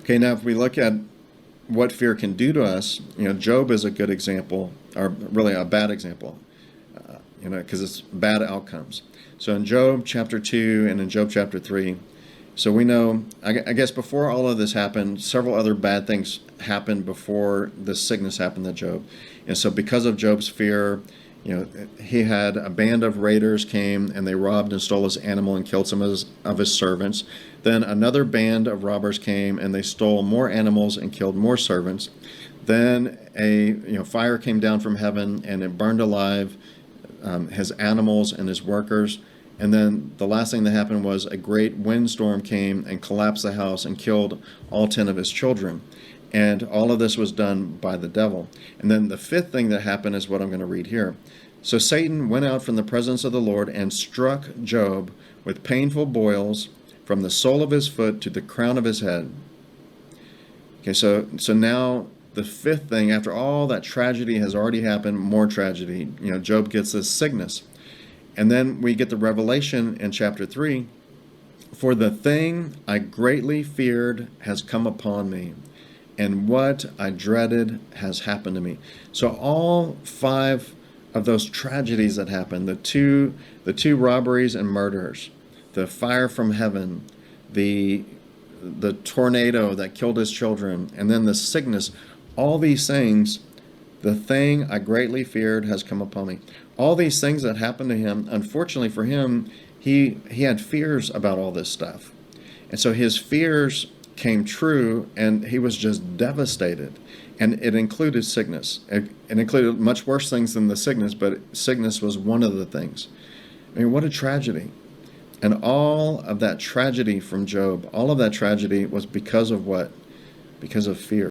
Okay, now if we look at what fear can do to us, Job is a good example, or really a bad example, because it's bad outcomes. So in Job chapter 2 and in Job chapter 3, so we know, I guess before all of this happened, several other bad things happened before this sickness happened to Job. And so because of Job's fear, he had a band of raiders came and they robbed and stole his animal and killed some of his servants. Then another band of robbers came and they stole more animals and killed more servants. Then a fire came down from heaven and it burned alive his animals and his workers. And then the last thing that happened was a great windstorm came and collapsed the house and killed all 10 of his children. And all of this was done by the devil. And then the fifth thing that happened is what I'm going to read here. So Satan went out from the presence of the Lord and struck Job with painful boils from the sole of his foot to the crown of his head. Okay, so now the fifth thing, after all that tragedy has already happened, more tragedy. Job gets this sickness. And then we get the revelation in chapter 3. For the thing I greatly feared has come upon me, and what I dreaded has happened to me. So all five of those tragedies that happened, the two robberies and murders, the fire from heaven, the tornado that killed his children, and then the sickness, all these things, the thing I greatly feared has come upon me. All these things that happened to him, unfortunately for him, he had fears about all this stuff. And so his fears came true, and he was just devastated. And it included sickness. It included much worse things than the sickness, but sickness was one of the things. I mean, what a tragedy. And all of that tragedy from Job, all of that tragedy was because of what? Because of fear.